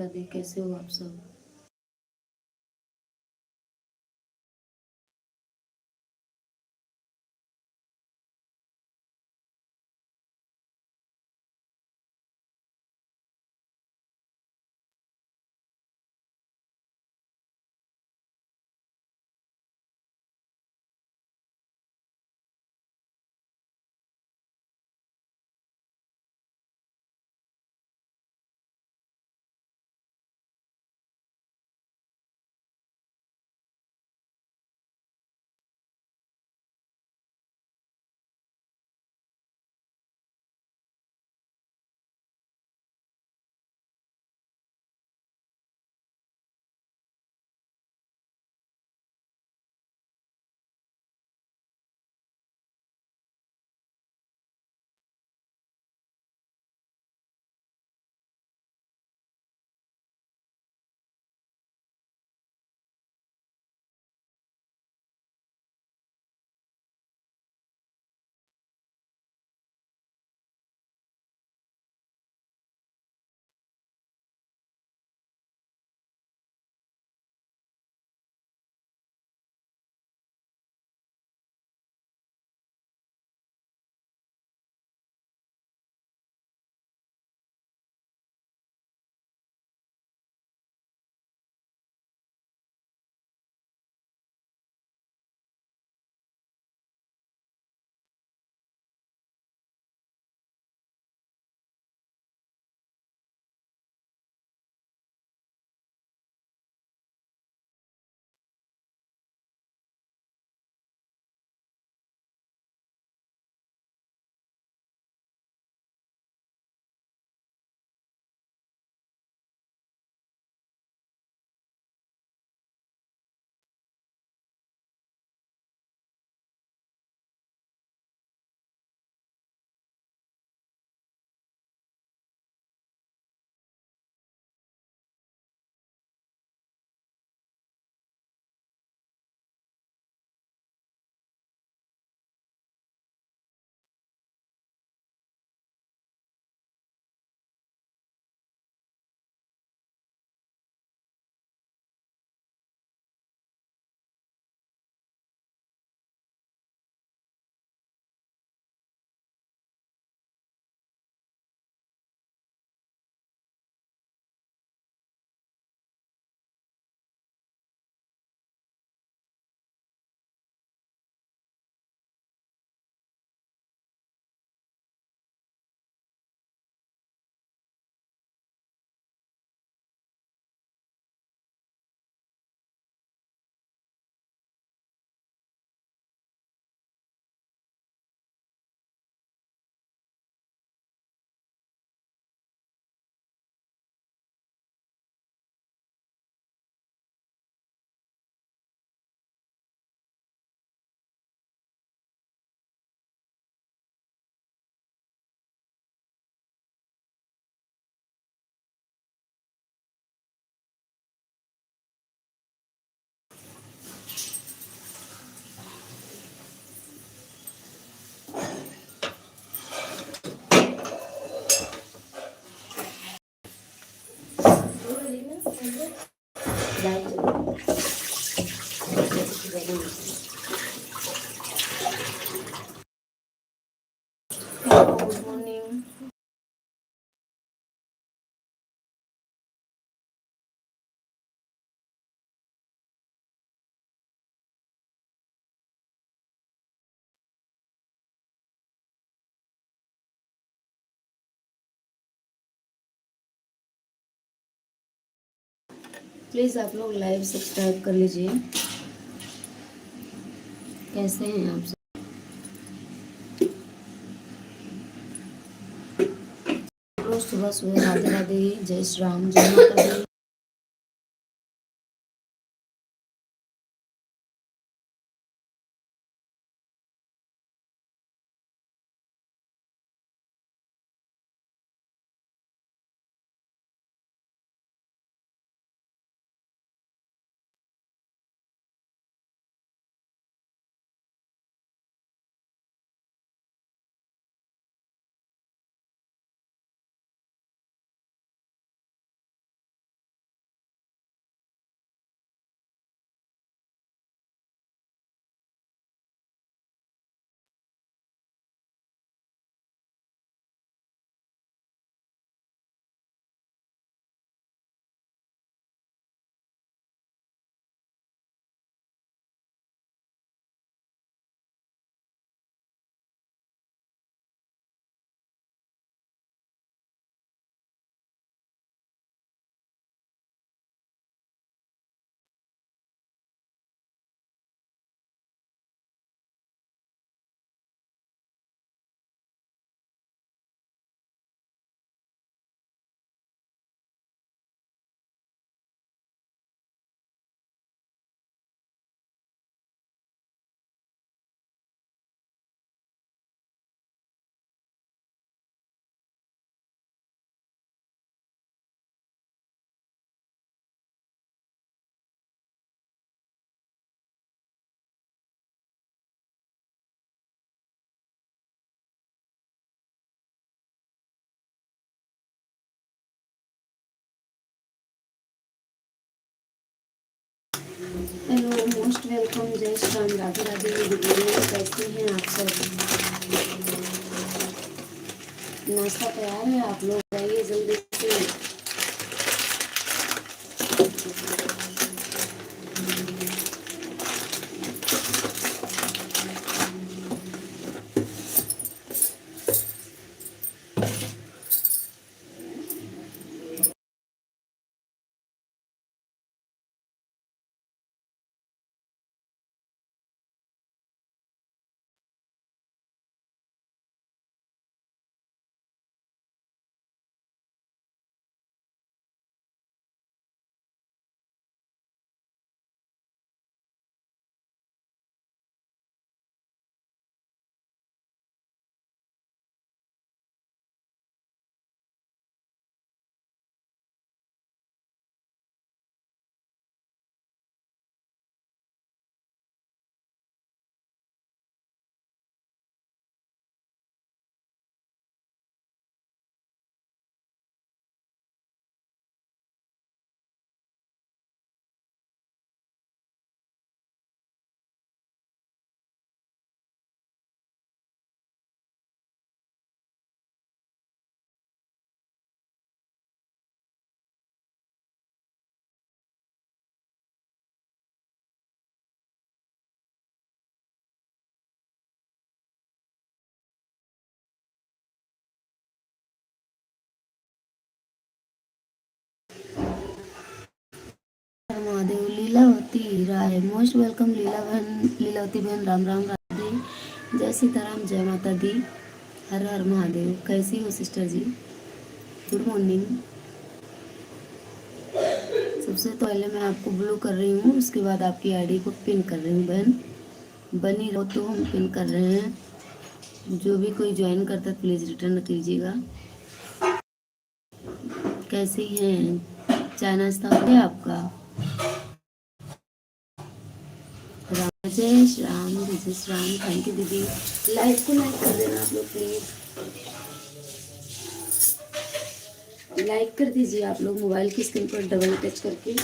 राधे, कैसे हो आप सब? Good morning. प्लीज़ आप लोग लाइव सब्सक्राइब कर लीजिए। कैसे हैं आप सब? रोज सुबह सुबह राधे राधे, जय श्री राम, जय माता दी। हेलो, मोस्ट वेलकम, जय श्री राम, राधे राधे, गुड इवनिंग, कैसे हैं आप सब? नाश्ता तैयार है? आप लोग आइए जल्दी से। महादेव, लीलावती राय, मोस्ट वेलकम लीला बहन, लीलावती बहन, राम राम राधे, जय सीताराम, जय माता दी, हर हर महादेव। कैसी हो सिस्टर जी? Good morning. सबसे पहले मैं आपको ब्लू कर रही हूँ, उसके बाद आपकी आईडी को पिन कर रही हूँ बहन। बनी रहो तो हम पिन कर रहे हैं। जो भी कोई ज्वाइन करता है प्लीज़ रिटर्न कीजिएगा। कैसी हैं? चाय नाश्ता हो गया आपका? जय श्री राम, जय श्री राम, थैंक यू दीदी। लाइक को लाइक कर देना आप लोग प्लीज़। लाइक कर दीजिए आप लोग मोबाइल की स्क्रीन पर डबल टच करके।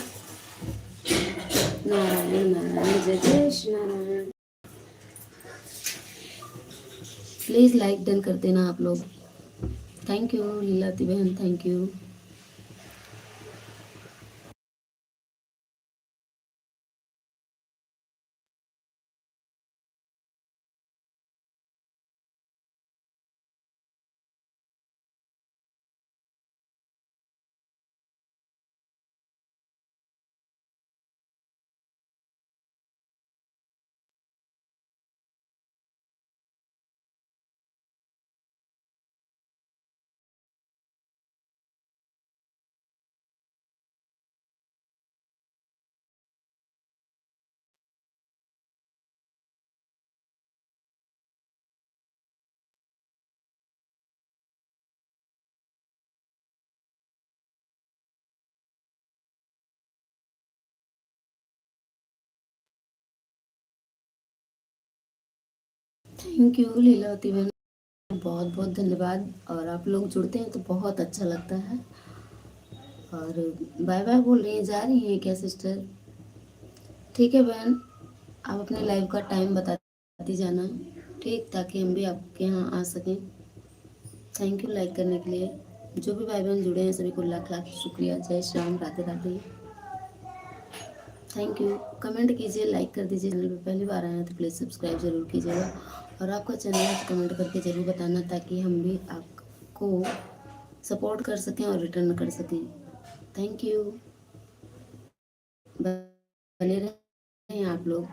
नारायण नारायण, जय जय Shri Narayan. Please like done कर देना आप लोग। थैंक यू लीलावती बहन, thank you. Thank you Leelavati बहन, बहुत बहुत धन्यवाद। और आप लोग जुड़ते हैं तो बहुत अच्छा लगता है। और बाय बाय बोल रही हैं, जा रही हैं क्या सिस्टर? ठीक है बहन, आप अपने लाइव का टाइम बताती जाना, ठीक, ताकि हम भी आपके यहाँ आ सकें। थैंक यू लाइक करने के लिए। जो भी भाई बहन जुड़े हैं सभी को लाख लाख शुक्रिया। जय Shri Ram, Radhe Radhe, thank you. Comment कीजिए, लाइक कर दीजिए। चैनल पर पहली बार आए हैं तो प्लीज़ सब्सक्राइब जरूर कीजिएगा। और आपका चैनल है तो कमेंट करके ज़रूर बताना, ताकि हम भी आपको सपोर्ट कर सकें और रिटर्न कर सकें। Thank you. बने रहें आप लोग।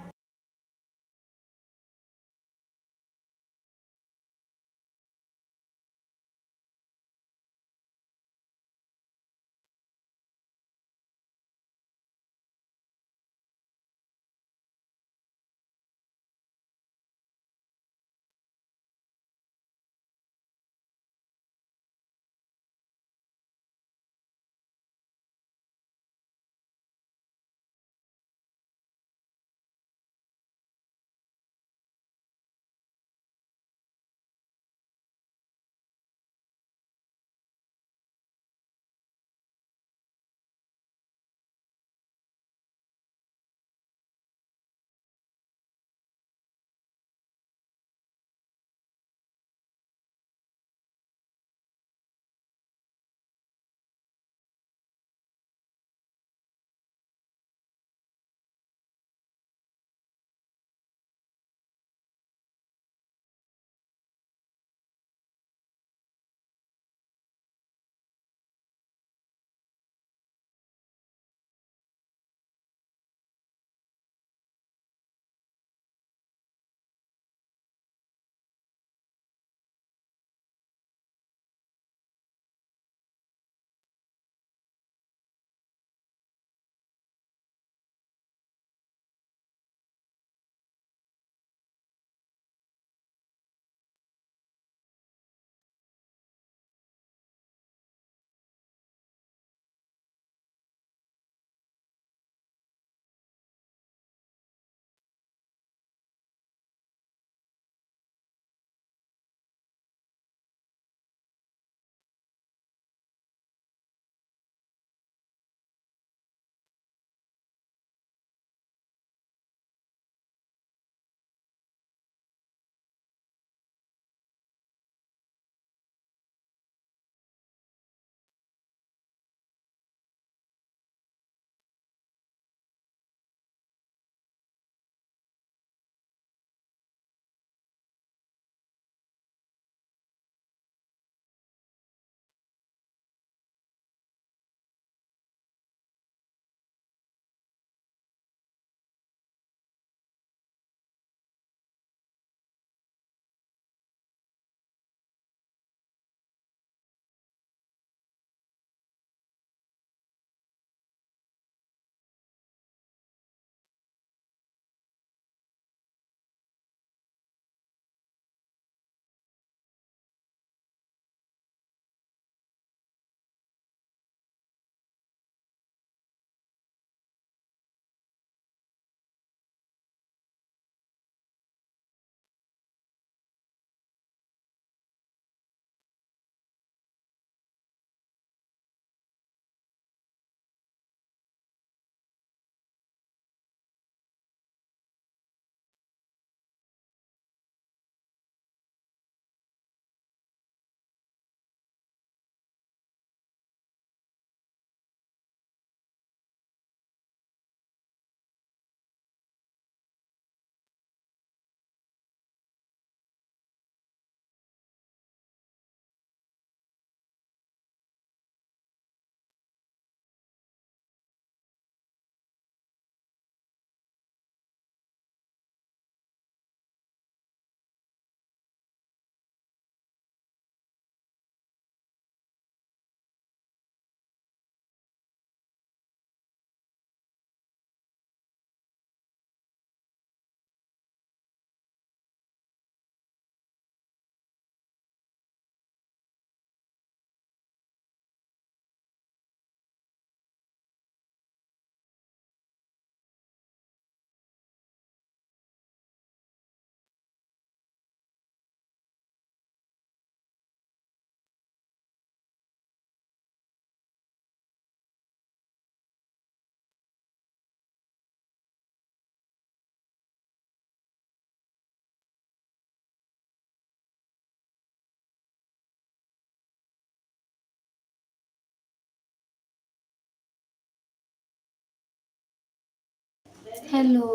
Hello,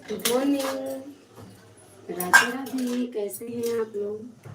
good morning, Radhe Radhe. कैसे हैं आप लोग?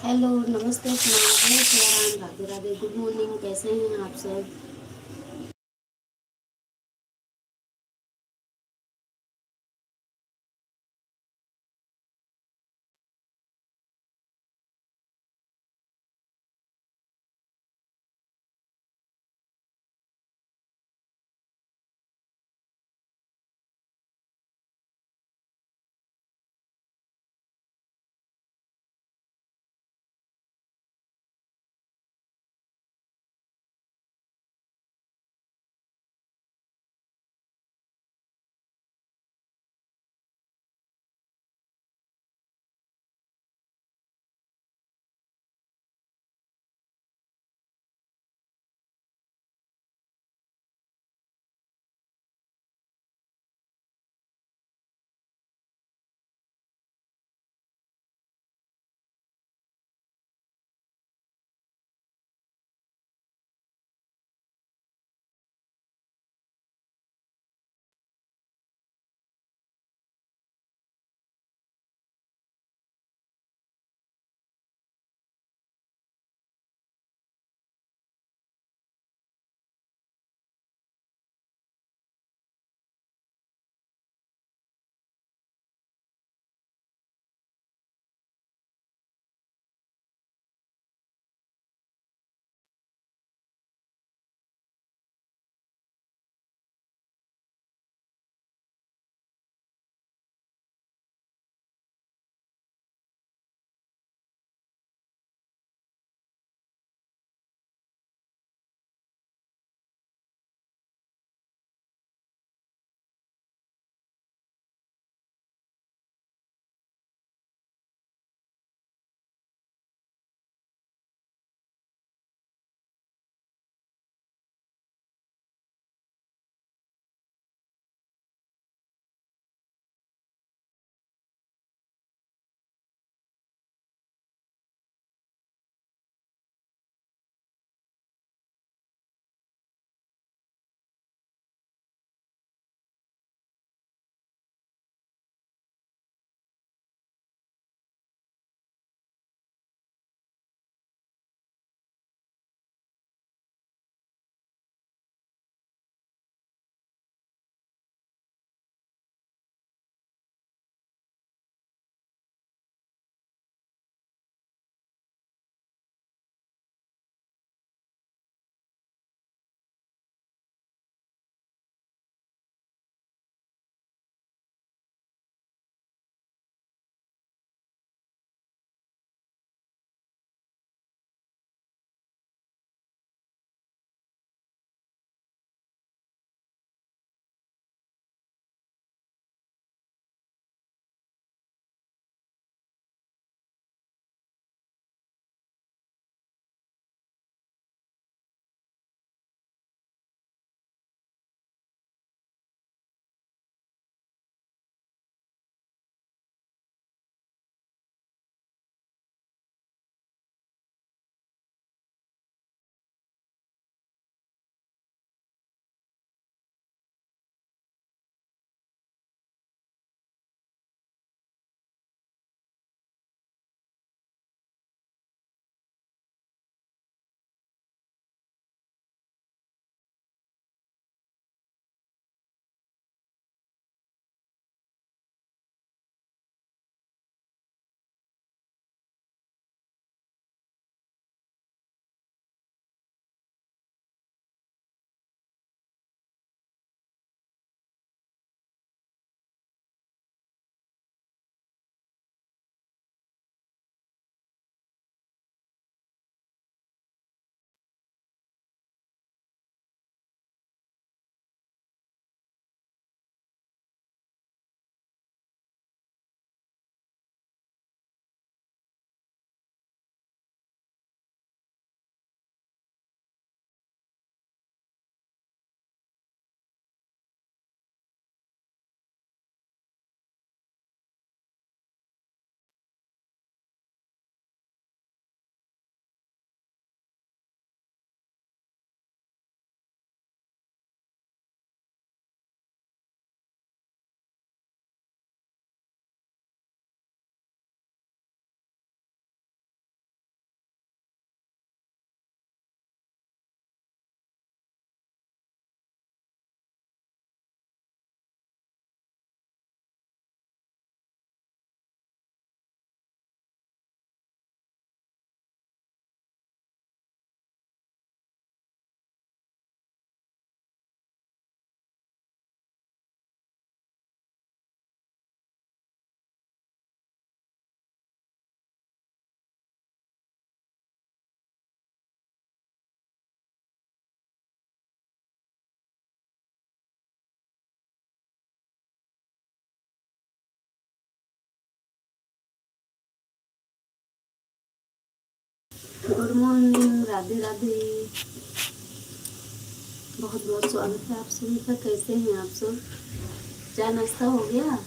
हेलो, नमस्ते, प्रणाम, जय सिया राम, राधे राधे, गुड मॉर्निंग, कैसे हैं आप सब? Good morning, Radhe Radhe. बहुत बहुत स्वागत है आप सभी का। कैसे हैं आप सब? चाय नाश्ता हो गया?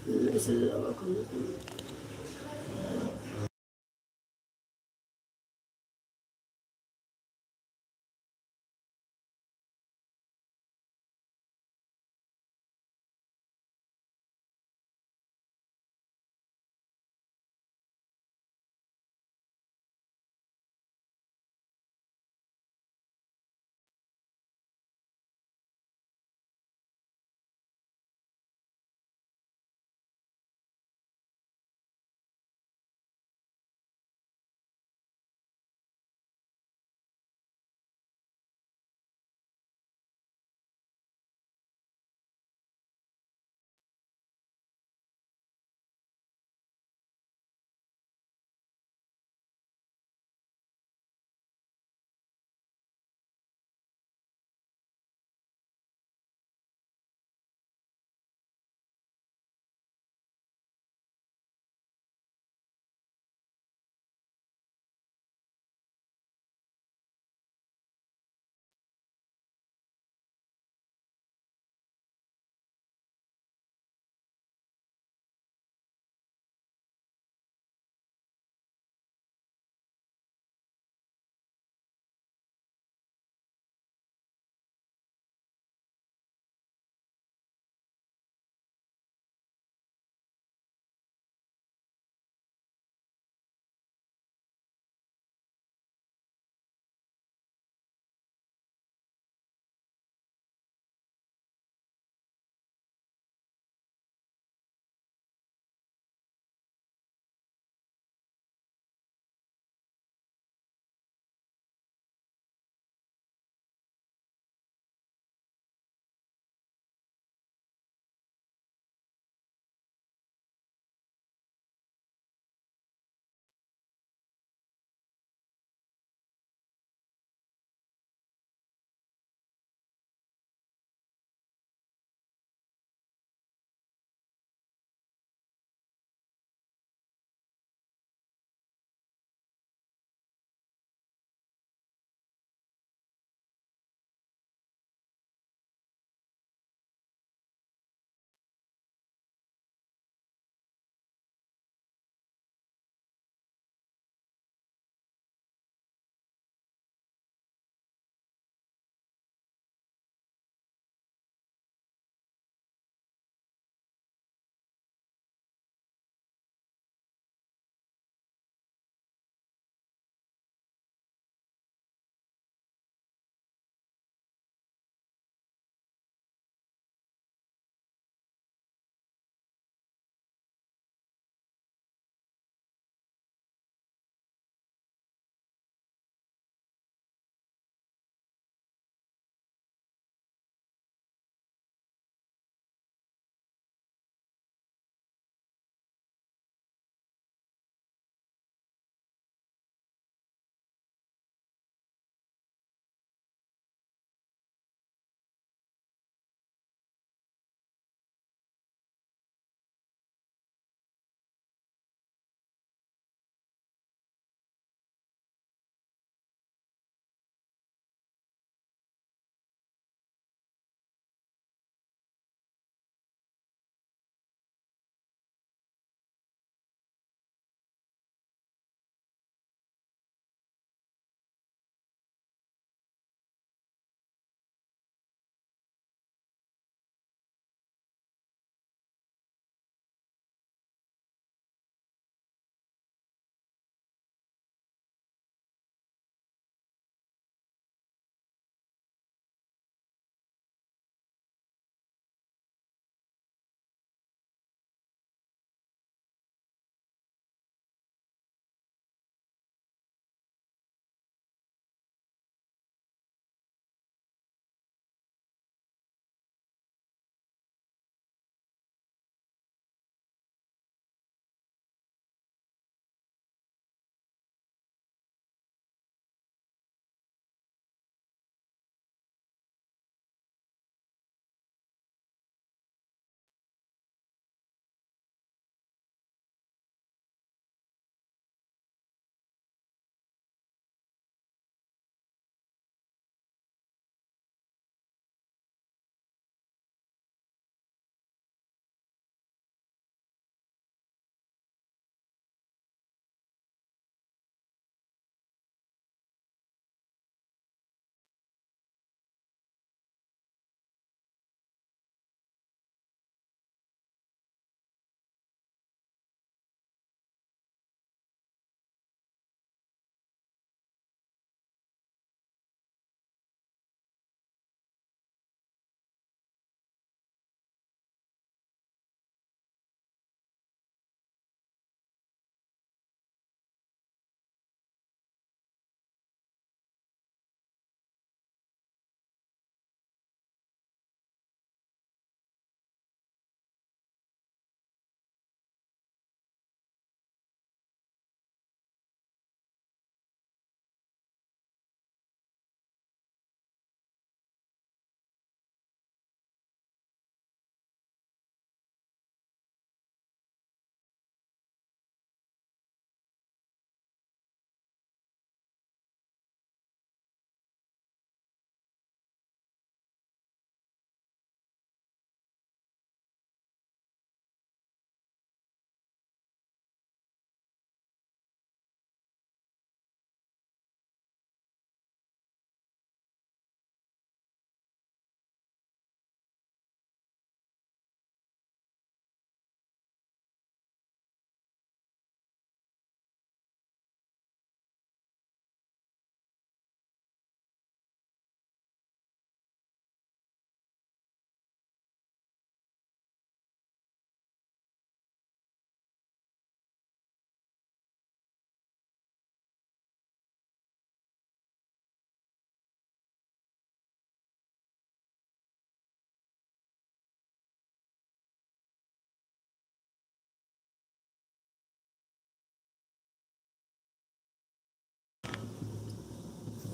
मैसेज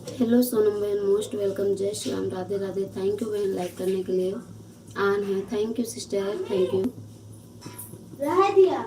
हेलो सोनम बहन, मोस्ट वेलकम। जय श्री राम, राधे राधे। थैंक यू बहन लाइक करने के लिए। आन है, thank you sister, thank you. रह दिया।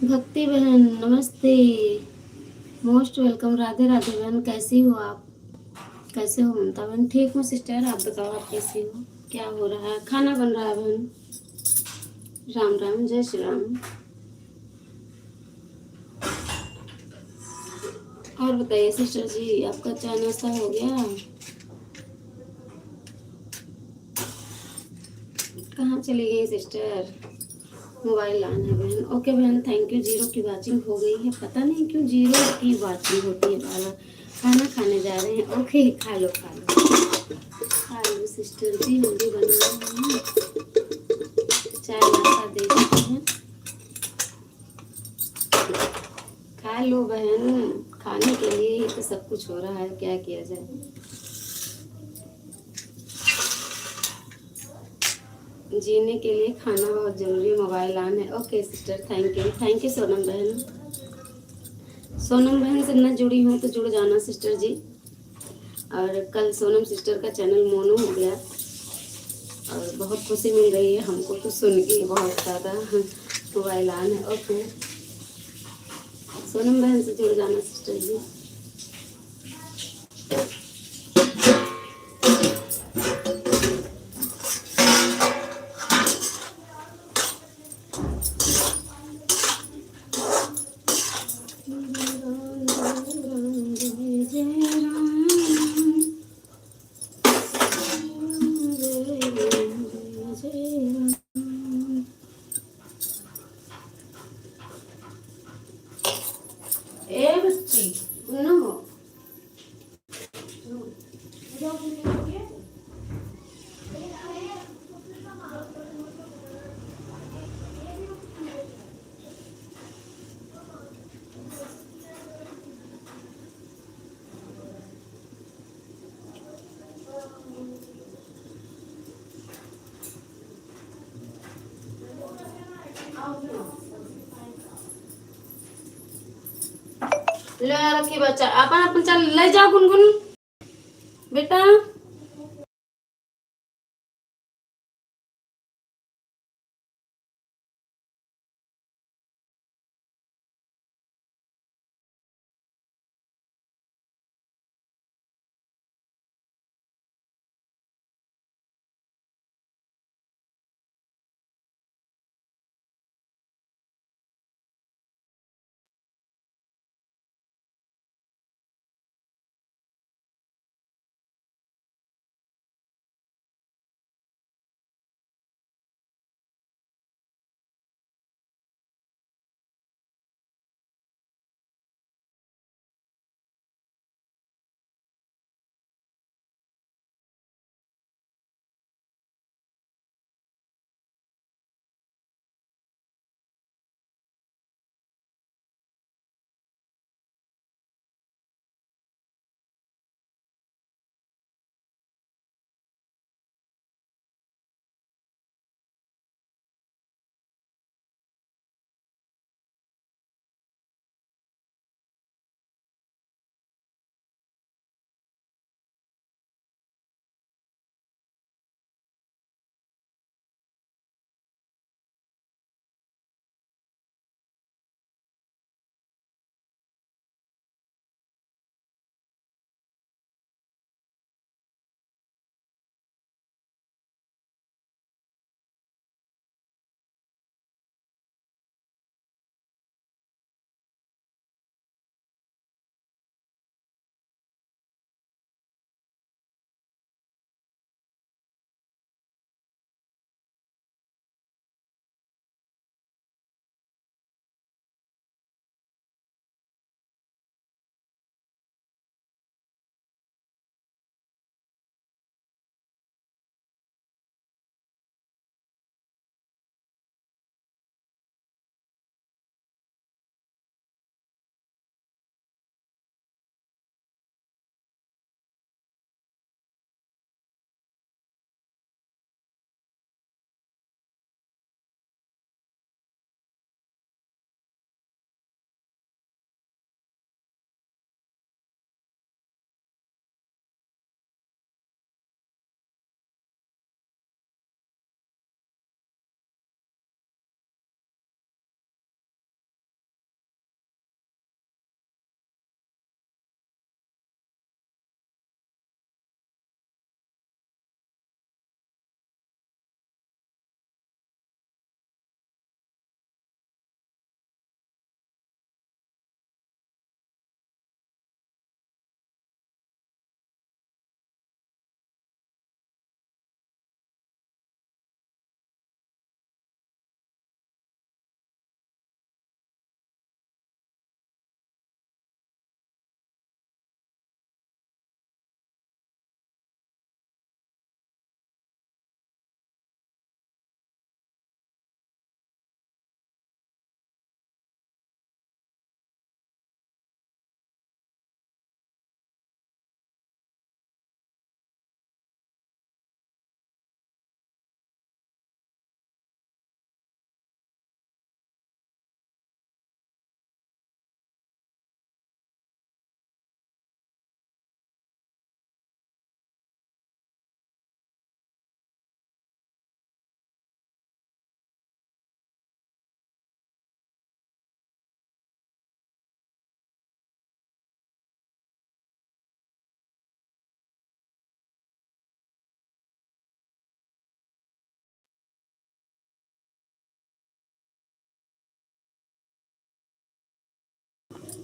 भक्ति बहन नमस्ते। Most welcome. राधे राधे बहन, कैसी हो आप? कैसे हो ममता बहन? ठीक हूँ सिस्टर, आप बताओ आप कैसी हो? क्या हो रहा है? खाना बन रहा है बहन। राम राम, जय श्री राम। और बताइए सिस्टर जी, आपका चाय नाश्ता हो गया? कहाँ चली गई सिस्टर? मोबाइल ऑन है बहन। ओके बहन, थैंक यू। जीरो की वाचिंग हो गई है, पता नहीं क्यों जीरो की वाचिंग होती है बार बार। खाना खाने जा रहे हैं। ओके, खा लो खा लो खा लो सिस्टर जी, हम भी बना रहे हैं। चाय नाश्ता दे देते हैं। खा लो बहन, खाने के लिए ही तो सब कुछ हो रहा है, क्या किया जाए। जीने के लिए खाना बहुत जरूरी है। मोबाइल ऑन है। Okay sister, thank you Sonam बहन। सोनम बहन से न जुड़ी हूँ तो जुड़ जाना सिस्टर जी। और कल सोनम सिस्टर का चैनल मोनू हो गया और बहुत खुशी मिल रही है हमको तो सुन के बहुत ज़्यादा। मोबाइल ऑन है। ओके, सोनम बहन से जुड़ जाना सिस्टर जी। ए बच्ची सुनो। ले रखी बच्चा, अपन अपन चल ले जाओ गुनगुन बेटा।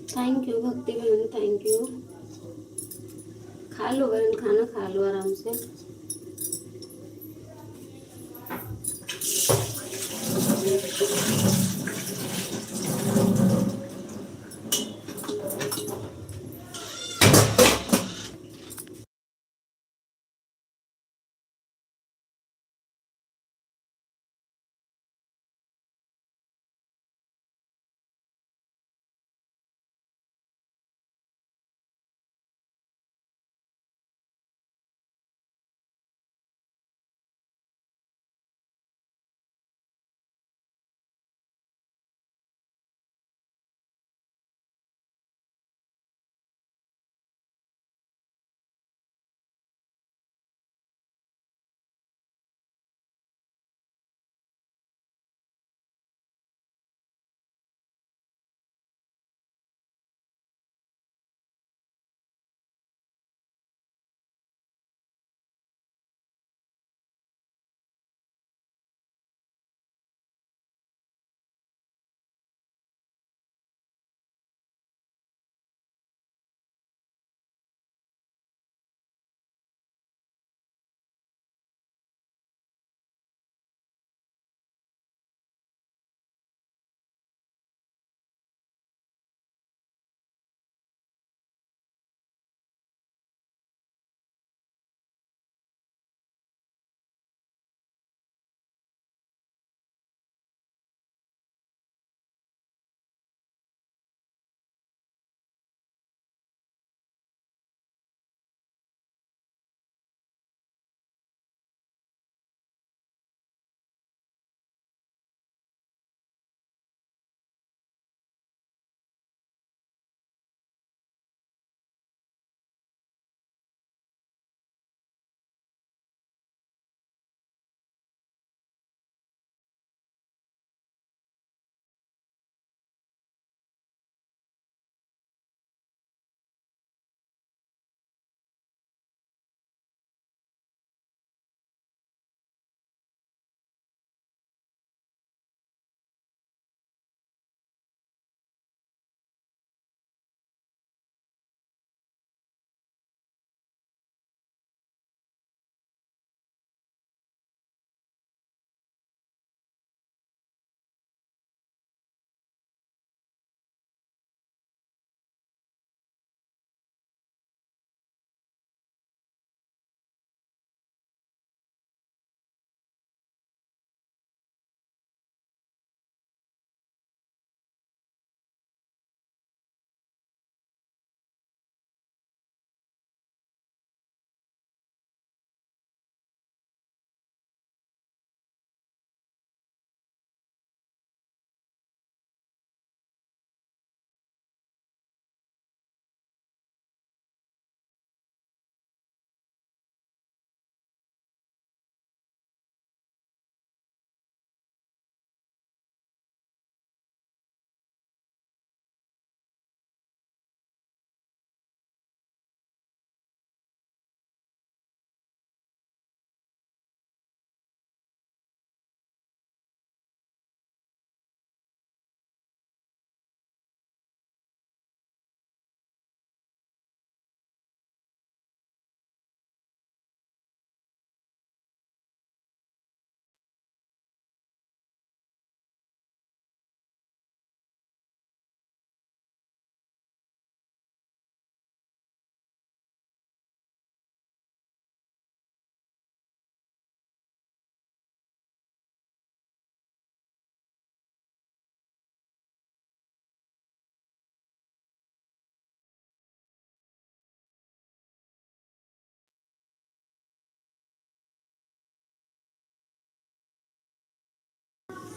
थैंक यू भक्ति बहन, थैंक यू। खा लो बहन, खाना खा लो आराम से।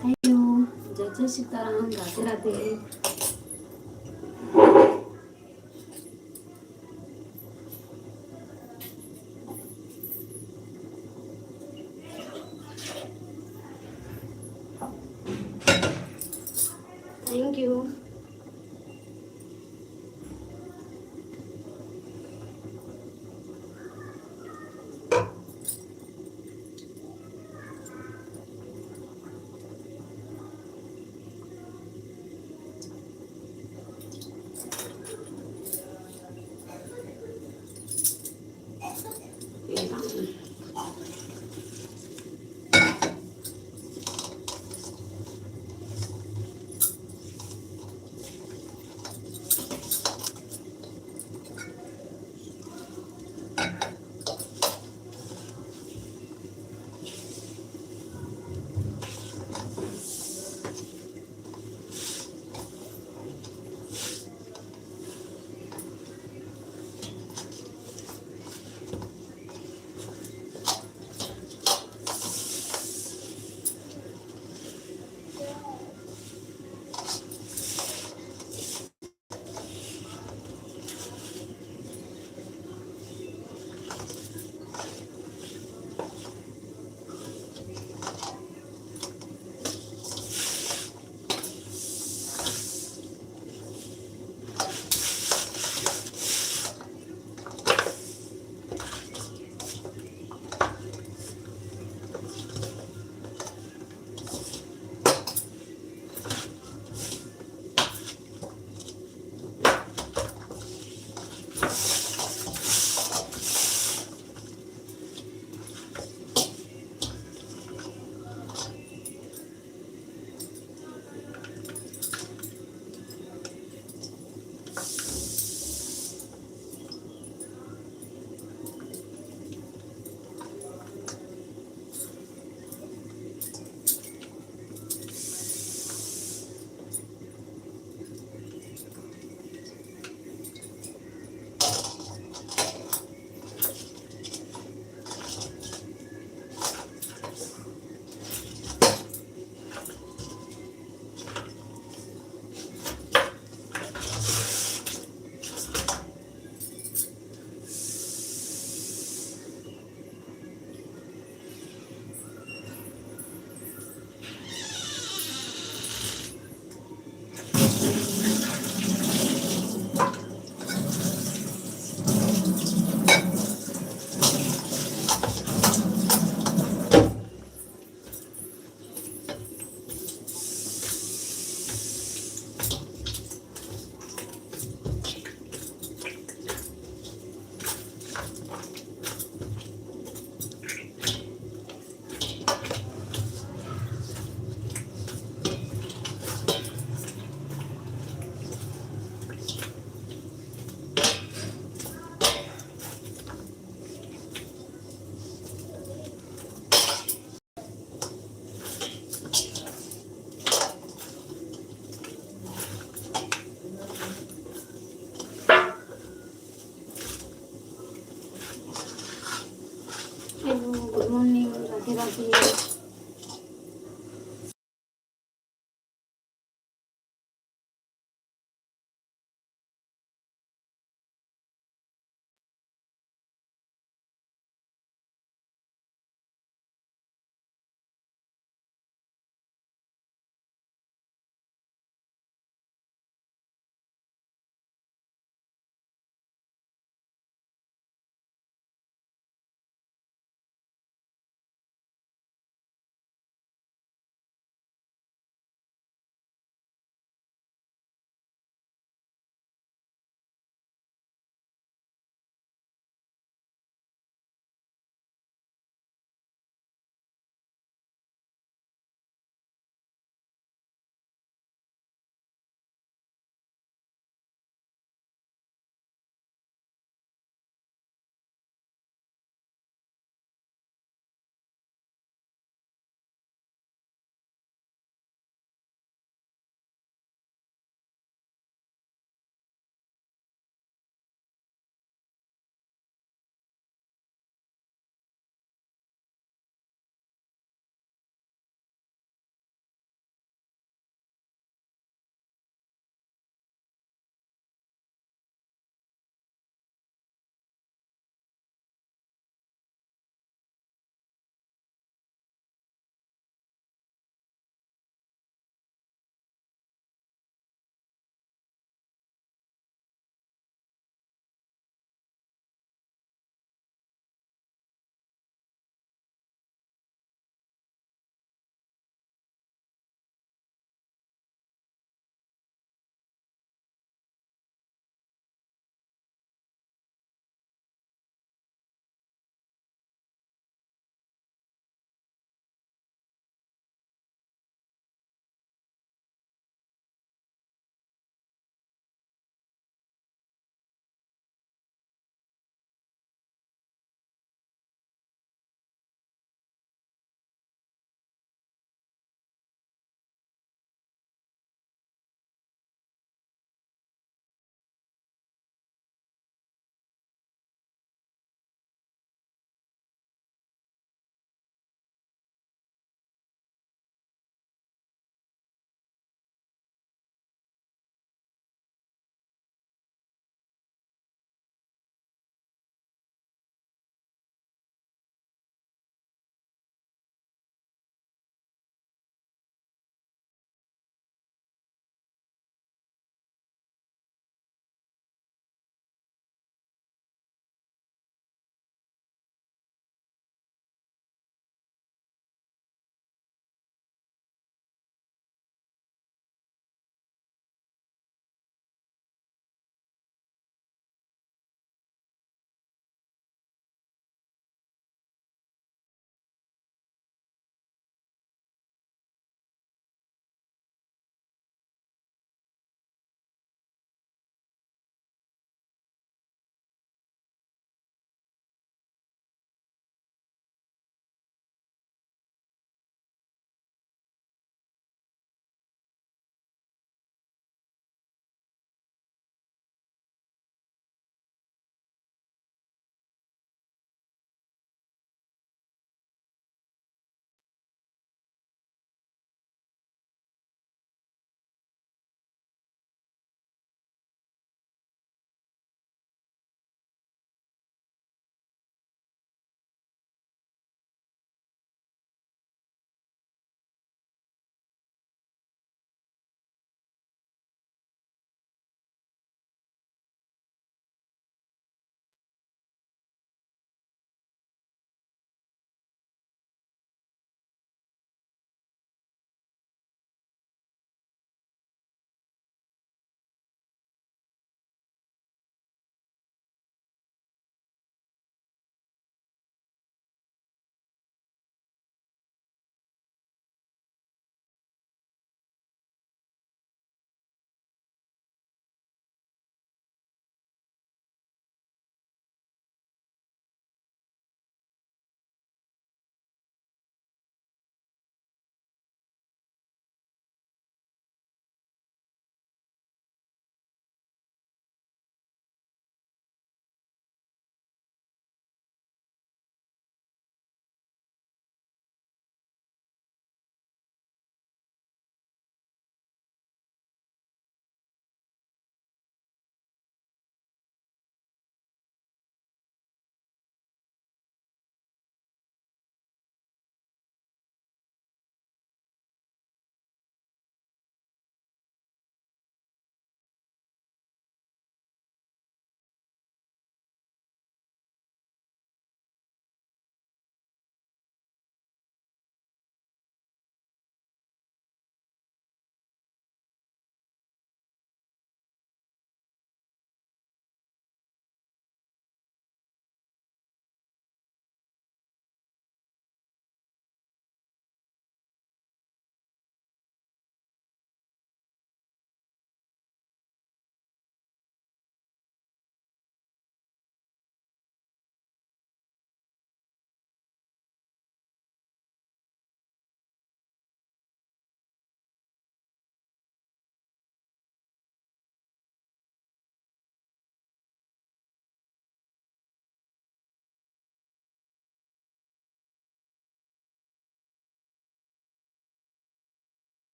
Thank you. जय जय सीताराम, राधे राधे। Thank you.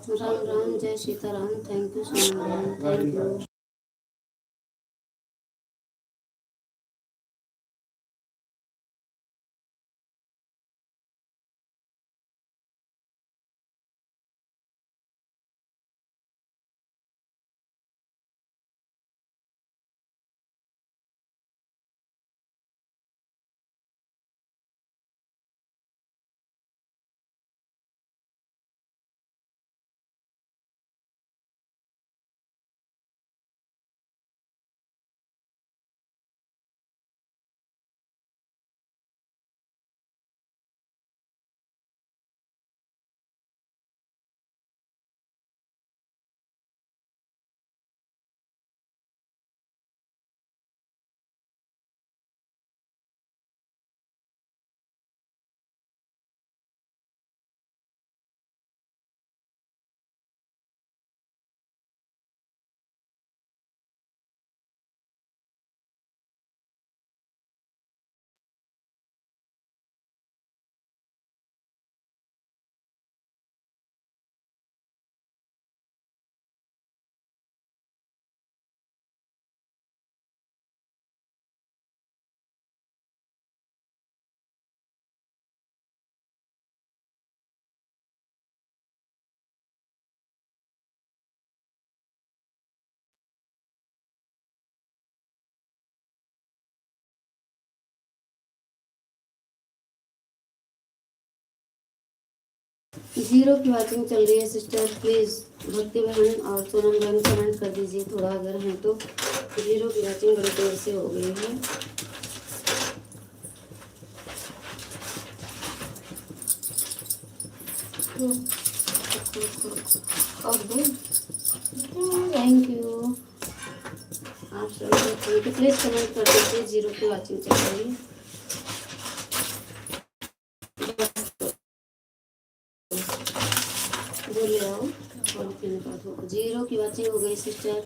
राम राम, जय सीताराम। थैंक यू सोनम बहन, थैंक यू। जीरो की वॉचिंग चल रही है सिस्टर, प्लीज़ भक्ति बहन और सोनम बहन कमेंट कर दीजिए थोड़ा, अगर हैं तो। जीरो की वॉचिंग बड़ी देर से हो गई है। और थैंक यू। आप सभी तो प्लीज़ कमेंट कर दीजिए, जीरो की वॉचिंग चल रही है। बोले आओ और जीरो की वॉचिंग हो गई सिस्टर।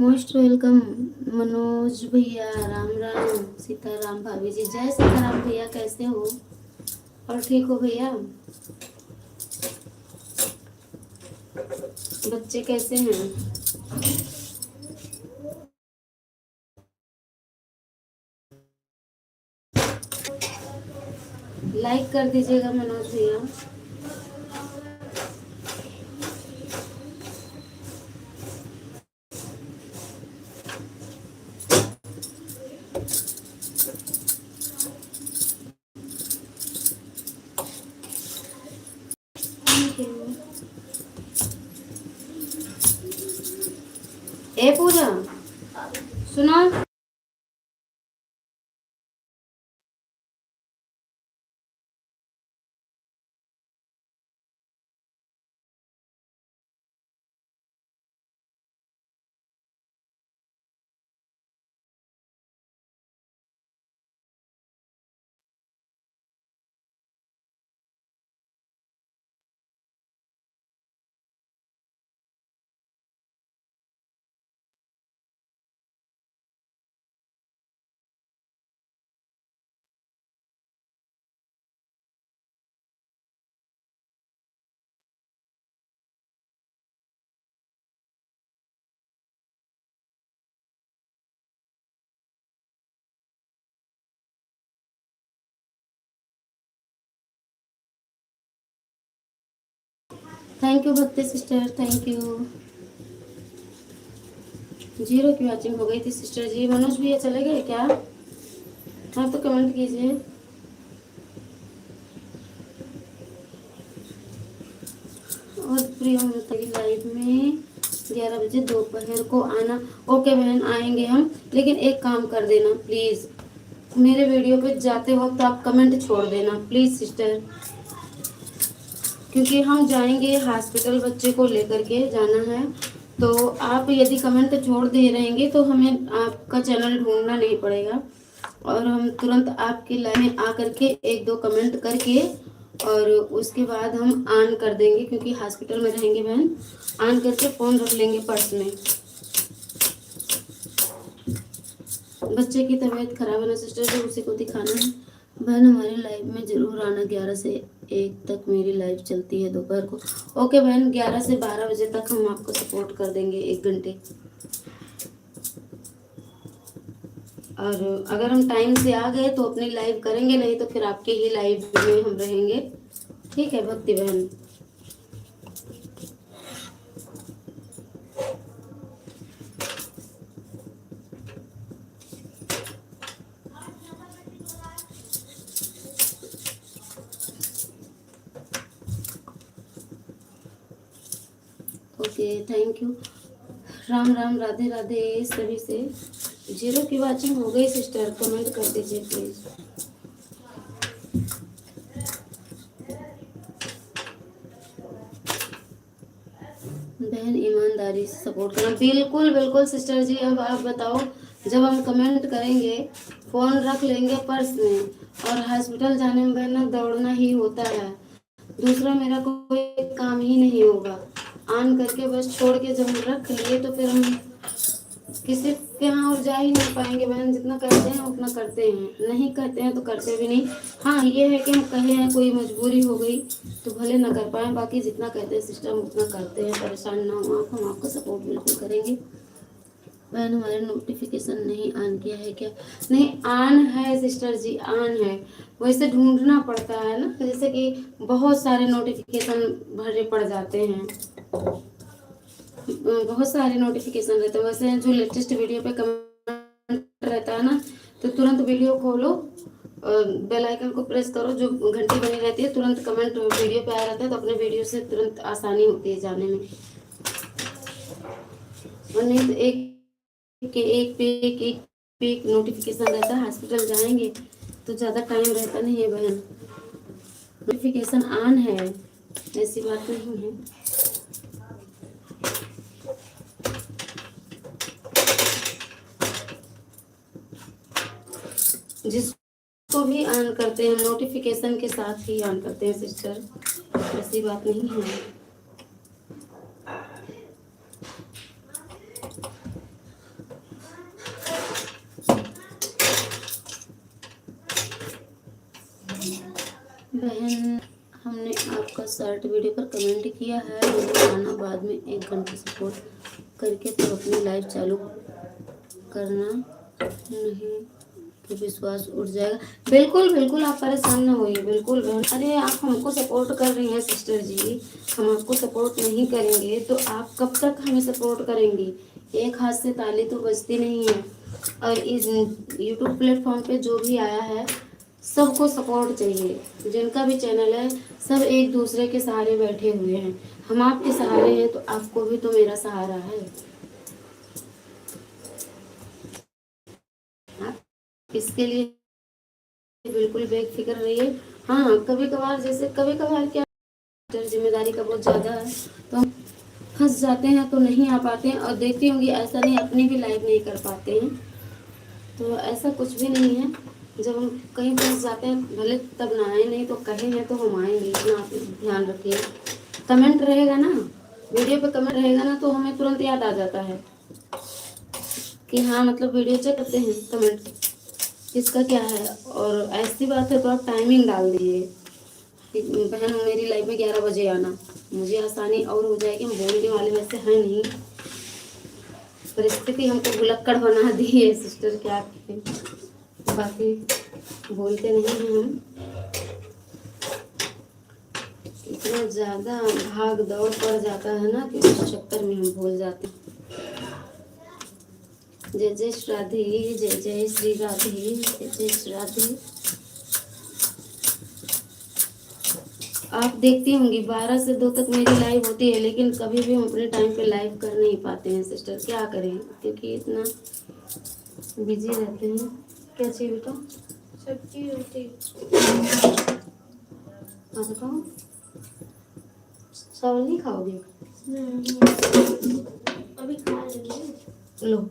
मोस्ट वेलकम मनोज भैया, राम राम सीताराम भाभी जी, जय सीताराम भैया, कैसे हो और ठीक हो भैया? बच्चे कैसे हैं? लाइक कर दीजिएगा मनोज भैया। ए पूजा सुनो। थैंक यू भक्ति सिस्टर, थैंक यू। 0 की वॉचिंग हो गई थी सिस्टर जी। मनोज भैया चले गए क्या? हाँ तो कमेंट कीजिए। और प्रियम तेरी लाइव में 11 बजे दोपहर को आना। ओके बहन, आएंगे हम, लेकिन एक काम कर देना प्लीज़, मेरे वीडियो पे जाते वक्त आप कमेंट छोड़ देना प्लीज़ सिस्टर, क्योंकि हम जाएंगे हॉस्पिटल, बच्चे को लेकर के जाना है। तो आप यदि कमेंट छोड़ दे रहेंगे तो हमें आपका चैनल ढूंढना नहीं पड़ेगा, और हम तुरंत आपकी लाइव में आकर के 1-2 कमेंट करके और उसके बाद हम ऑन कर देंगे, क्योंकि हॉस्पिटल में रहेंगे बहन। ऑन करके फ़ोन रख लेंगे पर्स में। बच्चे की तबीयत खराब है ना सिस्टर, जो उसी को दिखाना है। बहन हमारे लाइव में ज़रूर आना, 11 से 1 तक मेरी लाइव चलती है दोपहर को। ओके बहन, 11 से 12 बजे तक हम आपको सपोर्ट कर देंगे 1 घंटे। और अगर हम टाइम से आ गए तो अपनी लाइव करेंगे, नहीं तो फिर आपके ही लाइव में हम रहेंगे। ठीक है भक्ति बहन। Okay thank you. Ram Ram, Radhe Radhe सभी से। 0 की वॉचिंग हो गई सिस्टर, कमेंट कर दीजिए प्लीज़। बहन ईमानदारी से सपोर्ट करना, बिल्कुल बिल्कुल सिस्टर जी। अब आप बताओ, जब हम कमेंट करेंगे फ़ोन रख लेंगे पर्स में, और हॉस्पिटल जाने में बहन दौड़ना ही होता है, दूसरा मेरा कोई काम ही नहीं होगा। ऑन करके बस छोड़ के जब हम रख लिए तो फिर हम किसी के यहाँ और जा ही नहीं पाएंगे बहन। जितना करते हैं उतना करते हैं, नहीं करते हैं तो करते भी नहीं। हाँ ये है कि हम कहे हैं कोई मजबूरी हो गई तो भले ना कर पाए, बाकी जितना कहते हैं सिस्टम उतना करते हैं। परेशान ना हो आप, हम आपको सपोर्ट बिल्कुल करेंगे। बहन हमारे नोटिफिकेशन नहीं ऑन किया है क्या? नहीं ऑन है सिस्टर जी, ऑन है, वैसे ढूंढना पड़ता है ना, जैसे कि बहुत सारे नोटिफिकेशन भरे पड़ जाते हैं, बहुत सारे नोटिफिकेशन रहते हैं। वैसे जो लेटेस्ट वीडियो पे कमेंट रहता है ना, तो तुरंत वीडियो खोलो, बेल आइकन को प्रेस करो, जो घंटी बनी रहती है, तुरंत कमेंट वीडियो पे आ रहता है, तो अपने वीडियो से तुरंत आसानी होती है जाने में। और नहीं तो एक पे एक नोटिफिकेशन रहता है। हॉस्पिटल जाएंगे तो ज़्यादा टाइम रहता नहीं है बहन। नोटिफिकेशन ऑन है, ऐसी बात नहीं है। जिसको भी ऑन करते हैं नोटिफिकेशन के साथ ही ऑन करते हैं सिस्टर, ऐसी बात नहीं है। बहन हमने आपका शॉर्ट वीडियो पर कमेंट किया है, मुझे आना बाद में 1 घंटे सपोर्ट करके तो अपनी लाइव चालू करना, नहीं तो विश्वास उठ जाएगा। बिल्कुल बिल्कुल आप परेशान ना होइए, बिल्कुल बहन। अरे आप हमको सपोर्ट कर रही हैं सिस्टर जी, हम आपको सपोर्ट नहीं करेंगे तो आप कब तक हमें सपोर्ट करेंगी? एक हाथ से ताली तो बजती नहीं है। और इस यूट्यूब प्लेटफॉर्म पे जो भी आया है सबको सपोर्ट चाहिए, जिनका भी चैनल है सब एक दूसरे के सहारे बैठे हुए हैं। हम आपके सहारे हैं तो आपको भी तो मेरा सहारा है। इसके लिए बिल्कुल बेफिक्र रहिए। हाँ, कभी कभार जैसे कभी कभार क्या जिम्मेदारी का बहुत ज़्यादा है तो हम फंस जाते हैं तो नहीं आ पाते हैं, और देखती होंगी ऐसा नहीं अपनी भी लाइफ नहीं कर पाते हैं, तो ऐसा कुछ भी नहीं है। जब हम कहीं फंस जाते हैं भले तब ना आए, नहीं तो कहेंगे तो हम आएंगे, इतना आप ध्यान रखिए। कमेंट रहेगा ना, वीडियो पे कमेंट रहेगा ना, तो हमें तुरंत याद आ जाता है कि हाँ मतलब वीडियो चेक करते हैं कमेंट किसका क्या है। और ऐसी बात है तो आप टाइमिंग डाल दीजिए कि बहन मेरी लाइफ में 11 बजे आना, मुझे आसानी और हो जाएगी। हम बोलने वाले वैसे हैं नहीं, परिस्थिति हमको भुलक्कड़ बना दी है सिस्टर, क्या करें। बाकी बोलते नहीं हैं हम, इतना ज़्यादा भाग दौड़ पड़ जाता है ना कि उस चक्कर में हम भूल जाते हैं। जय जय श्री राधे, जय जय श्री राधे, जय जय श्री राधे। आप देखती होंगी 12 से 2 तक मेरी लाइव होती है, लेकिन कभी भी हम अपने टाइम पे लाइव कर नहीं पाते हैं सिस्टर, क्या करें क्योंकि इतना बिजी रहते हैं। क्या चाहिए बेटा? सब्जी रोटी। हाँ बताओ, चावल नहीं खाओगे? अभी खा लेंगे। लो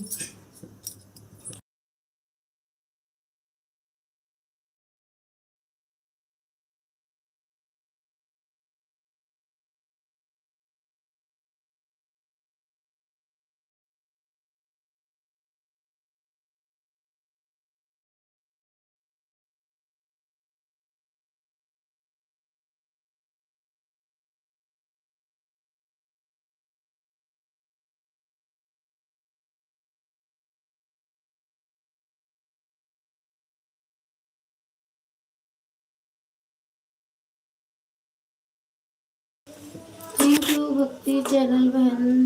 थैंक यू भक्ति चैनल बहन,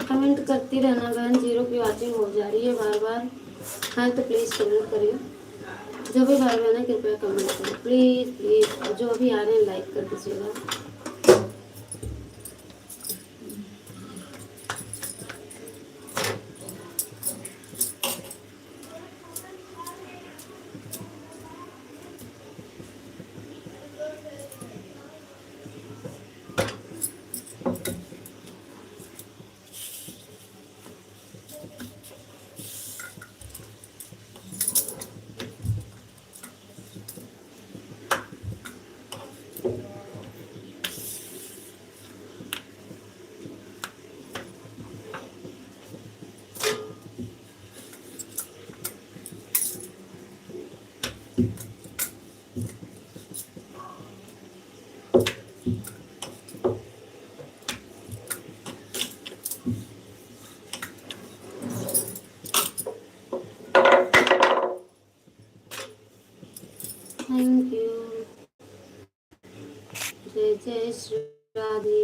कमेंट करती रहना बहन। 0 की वाचिंग हो जा रही है बार बार, हाँ तो प्लीज़ कमेंट करिए। जो भी भाई बहन है कृपया कमेंट करें प्लीज़ प्लीज़, और जो अभी आ रहे हैं लाइक कर दीजिएगा। थैंक यू, जय जय श्री राधे।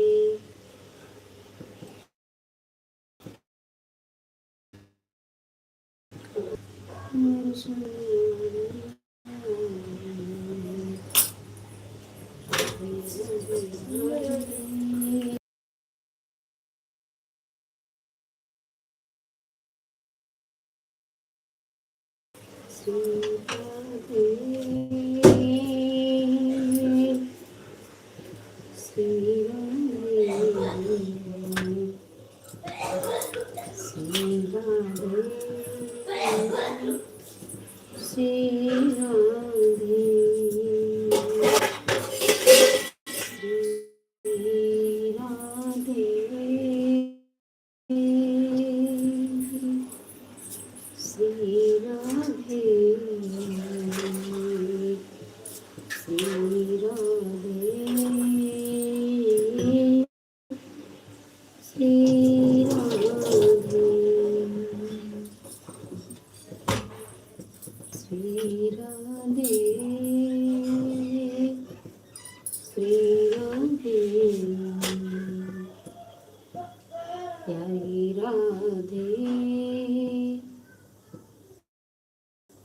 प्यारी राधे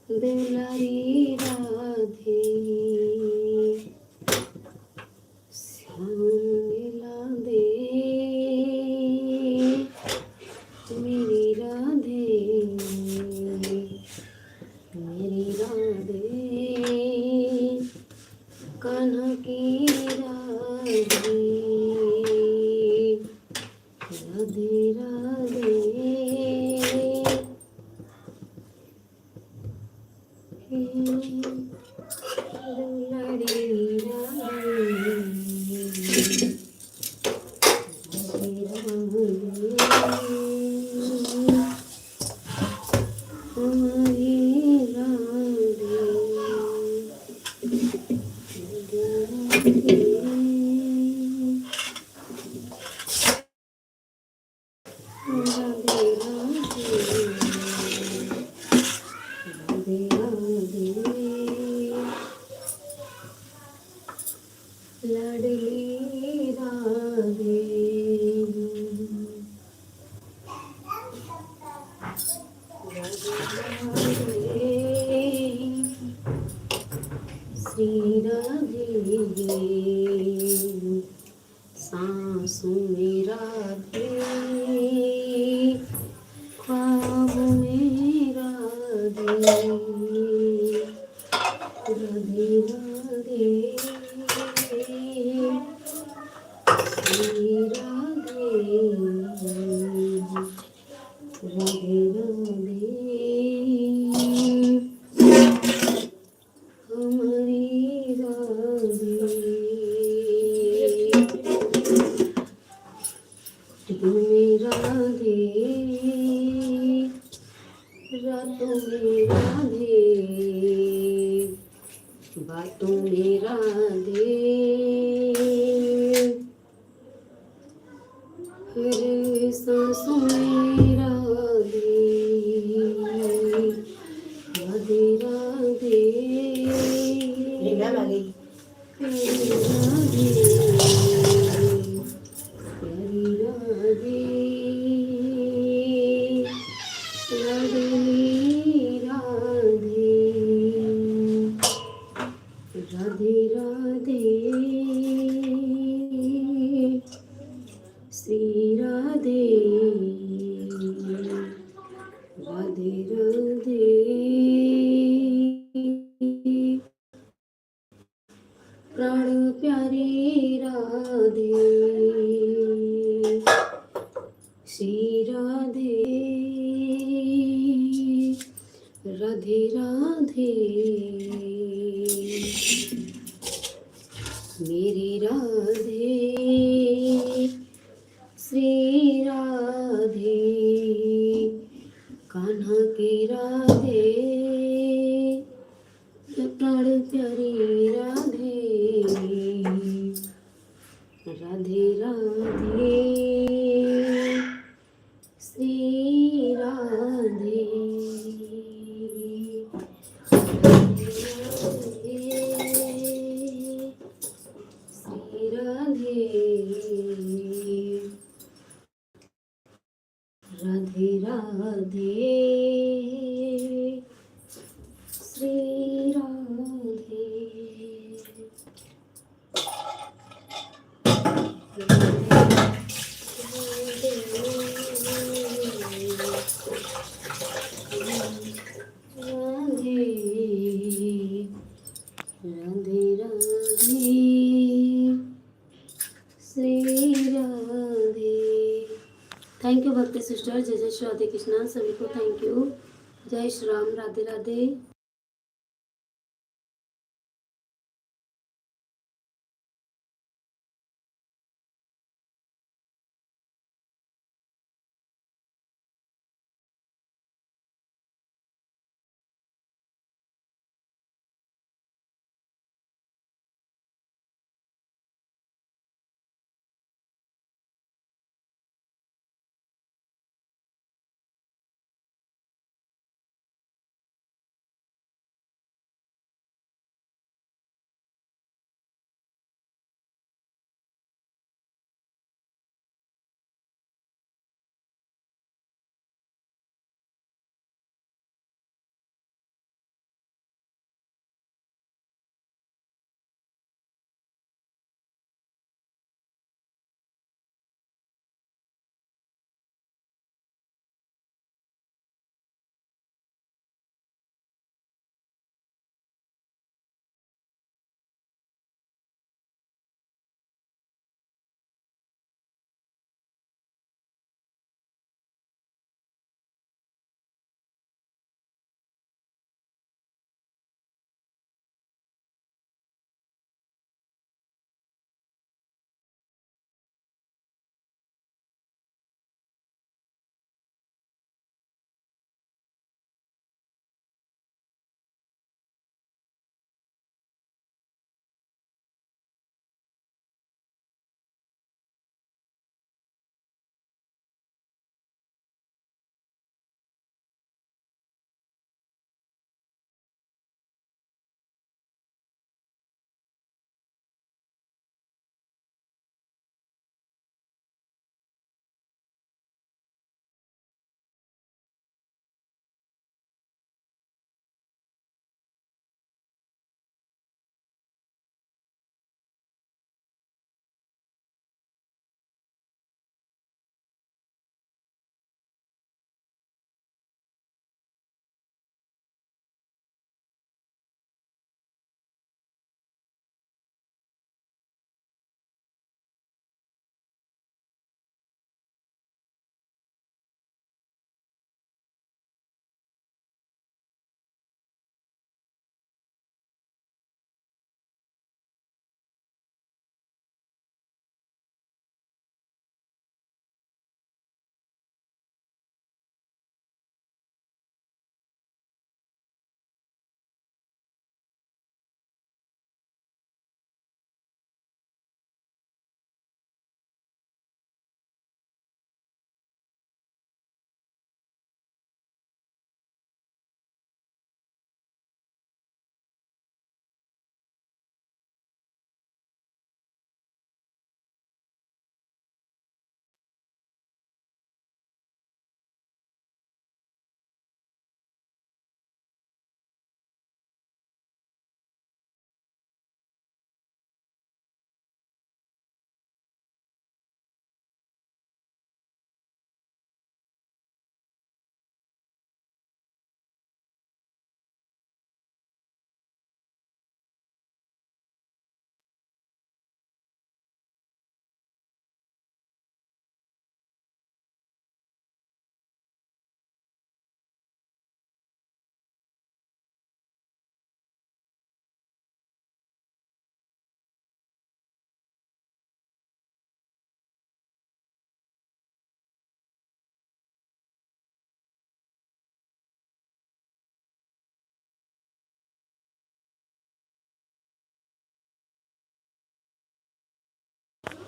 दुलारी राधे, श्याम मिला दे मेरी राधे, राधे राधे राधे लाडली राधे श्री राधे सांसों में राधे ख्वाब में राधे राधे राधे श्री राधे राधे राधे हमारी राधे दिन में राधे रातों में राधे बातों में राधे हर सांसों में राधे राधे राधे राधे राधे प्यारी राधे लाडली राधे राधे राधे श्री राधे राधे राधे प्राण प्यारी राधे श्री राधे राधे राधे मेरी राधे श्री राधे कान्हा की राधे प्राण प्यारी राधे राधे राधे श्री राधे श्री राधे राधे राधे श्री राधे राधे राधे श्री राधे। थैंक यू भक्ति सिस्टर। जय जय श्री राधे कृष्णा। सभी को थैंक यू। जय श्री राम। राधे राधे।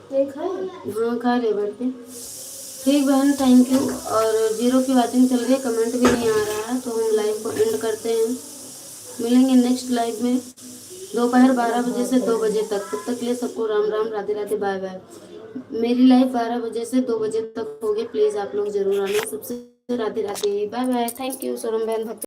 हाँ खा रहे बैठ के। ठीक बहन, थैंक यू। और जीरो की वाचिंग चल रही है, कमेंट भी नहीं आ रहा है, तो हम लाइव को एंड करते हैं। मिलेंगे नेक्स्ट लाइव में दोपहर 12 बजे से 2 बजे तक। तब तक के लिए सबको राम राम, राधे राधे, बाय बाय। मेरी लाइव 12 बजे से 2 बजे तक होगी, प्लीज़ आप लोग जरूर आना। सबसे Radhe Radhe, bye bye, thank you Sonam बहन।